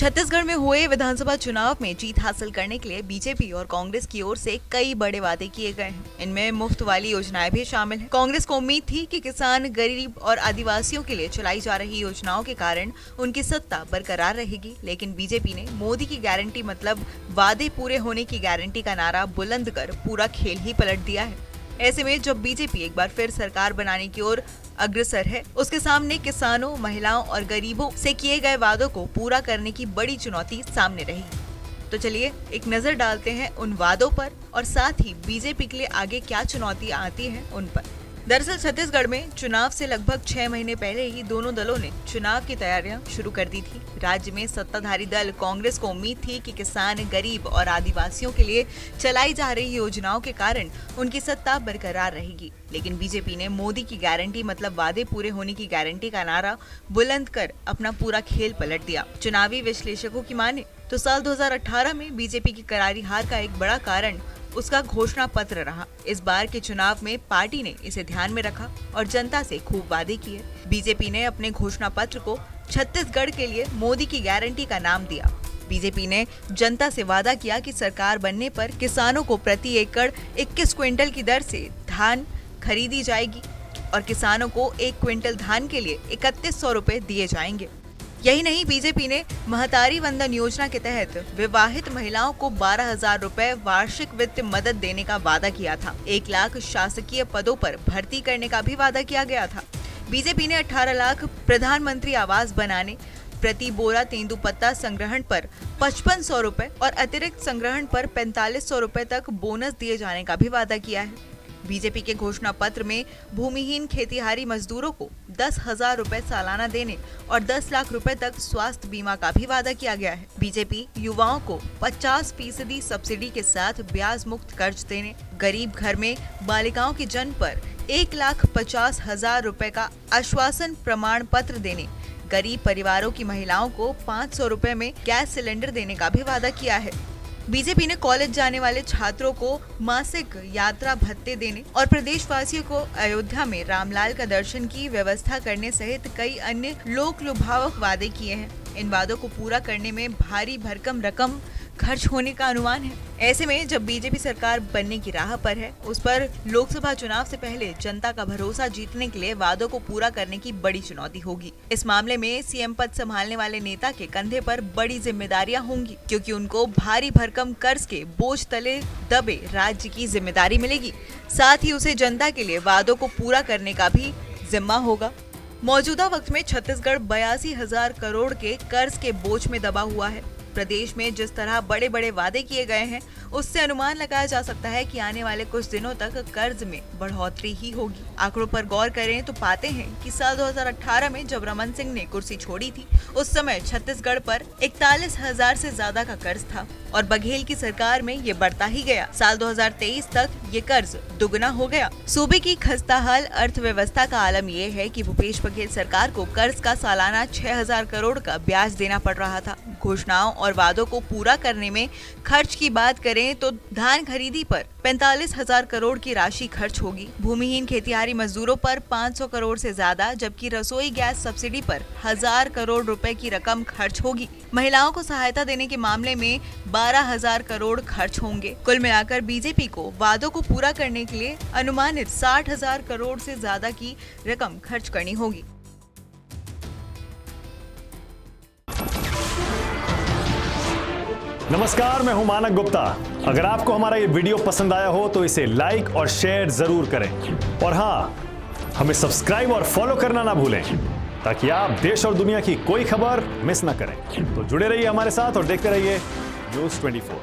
छत्तीसगढ़ में हुए विधानसभा चुनाव में जीत हासिल करने के लिए बीजेपी और कांग्रेस की ओर से कई बड़े वादे किए गए हैं। इनमें मुफ्त वाली योजनाएं भी शामिल हैं। कांग्रेस को उम्मीद थी कि किसान, गरीब और आदिवासियों के लिए चलाई जा रही योजनाओं के कारण उनकी सत्ता बरकरार रहेगी, लेकिन बीजेपी ने मोदी की गारंटी मतलब वादे पूरे होने की गारंटी का नारा बुलंद कर पूरा खेल ही पलट दिया है। ऐसे में जब बीजेपी एक बार फिर सरकार बनाने की ओर अग्रसर है, उसके सामने किसानों, महिलाओं और गरीबों से किए गए वादों को पूरा करने की बड़ी चुनौती सामने रही। तो चलिए एक नजर डालते हैं उन वादों पर और साथ ही बीजेपी के लिए आगे क्या चुनौती आती है उन पर। दरअसल छत्तीसगढ़ में चुनाव से लगभग 6 महीने पहले ही दोनों दलों ने चुनाव की तैयारियां शुरू कर दी थी। राज्य में सत्ताधारी दल कांग्रेस को उम्मीद थी कि किसान, गरीब और आदिवासियों के लिए चलाई जा रही योजनाओं के कारण उनकी सत्ता बरकरार रहेगी, लेकिन बीजेपी ने मोदी की गारंटी मतलब वादे पूरे होने की गारंटी का नारा बुलंद कर अपना पूरा खेल पलट दिया। चुनावी विश्लेषकों की माने तो साल 2018 में बीजेपी की करारी हार का एक बड़ा कारण उसका घोषणा पत्र रहा। इस बार के चुनाव में पार्टी ने इसे ध्यान में रखा और जनता से खूब वादे किए। बीजेपी ने अपने घोषणा पत्र को छत्तीसगढ़ के लिए मोदी की गारंटी का नाम दिया। बीजेपी ने जनता से वादा किया कि सरकार बनने पर किसानों को प्रति एकड़ 21 क्विंटल की दर से धान खरीदी जाएगी और किसानों को 1 क्विंटल धान के लिए 3100 रुपए दिए जाएंगे। यही नहीं, बीजेपी ने महतारी वंदन योजना के तहत विवाहित महिलाओं को 12,000 रुपए वार्षिक वित्त मदद देने का वादा किया था। 1 लाख शासकीय पदों पर भर्ती करने का भी वादा किया गया था। बीजेपी ने 18 लाख प्रधानमंत्री आवास बनाने, प्रति बोरा तेंदुपत्ता संग्रहण पर 5500 रुपए और अतिरिक्त संग्रहण पर 4500 रुपए तक बोनस दिए जाने का भी वादा किया है। बीजेपी के घोषणा पत्र में भूमिहीन खेतीहारी मजदूरों को 10,000 रुपए सालाना देने और 10 लाख रुपए तक स्वास्थ्य बीमा का भी वादा किया गया है। बीजेपी युवाओं को 50% सब्सिडी के साथ ब्याज मुक्त कर्ज देने, गरीब घर में बालिकाओं के जन्म पर 1,50,000 रुपए का आश्वासन प्रमाण पत्र देने, गरीब परिवारों की महिलाओं को 500 रुपए में गैस सिलेंडर देने का भी वादा किया है। बीजेपी ने कॉलेज जाने वाले छात्रों को मासिक यात्रा भत्ते देने और प्रदेशवासियों को अयोध्या में रामलाल का दर्शन की व्यवस्था करने सहित कई अन्य लोक लुभावक वादे किए हैं। इन वादों को पूरा करने में भारी भरकम रकम खर्च होने का अनुमान है। ऐसे में जब बीजेपी सरकार बनने की राह पर है, उस पर लोकसभा चुनाव से पहले जनता का भरोसा जीतने के लिए वादों को पूरा करने की बड़ी चुनौती होगी। इस मामले में सीएम पद संभालने वाले नेता के कंधे पर बड़ी जिम्मेदारियां होंगी, क्योंकि उनको भारी भरकम कर्ज के बोझ तले दबे राज्य की जिम्मेदारी मिलेगी। साथ ही उसे जनता के लिए वादों को पूरा करने का भी जिम्मा होगा। मौजूदा वक्त में छत्तीसगढ़ 82,000 करोड़ के कर्ज के बोझ में दबा हुआ है। प्रदेश में जिस तरह बड़े बड़े वादे किए गए हैं, उससे अनुमान लगाया जा सकता है कि आने वाले कुछ दिनों तक कर्ज में बढ़ोतरी ही होगी। आंकड़ों पर गौर करें तो पाते हैं कि साल 2018 में जब रमन सिंह ने कुर्सी छोड़ी थी, उस समय छत्तीसगढ़ पर 41,000 से ज्यादा का कर्ज था और बघेल की सरकार में ये बढ़ता ही गया। साल 2023 तक ये कर्ज दुगना हो गया। सूबे की खस्ताहाल अर्थव्यवस्था का आलम ये है कि भूपेश बघेल सरकार को कर्ज का सालाना 6,000 करोड़ का ब्याज देना पड़ रहा था। घोषणाओं और वादों को पूरा करने में खर्च की बात करें तो धान खरीदी पर 45,000 करोड़ की राशि खर्च होगी। भूमिहीन खेतीहारी मजदूरों पर 500 करोड़ से ज्यादा, जबकि रसोई गैस सब्सिडी पर 1,000 करोड़ रुपए की रकम खर्च होगी। महिलाओं को सहायता देने के मामले में 12,000 करोड़ खर्च होंगे। कुल मिलाकर बीजेपी को वादों को पूरा करने के लिए अनुमानित 60,000 करोड़ से ज्यादा की रकम खर्च करनी होगी। नमस्कार, मैं हूं मानक गुप्ता। अगर आपको हमारा ये वीडियो पसंद आया हो तो इसे लाइक और शेयर जरूर करें और हाँ, हमें सब्सक्राइब और फॉलो करना ना भूलें ताकि आप देश और दुनिया की कोई खबर मिस ना करें। तो जुड़े रहिए हमारे साथ और देखते रहिए न्यूज़ 24।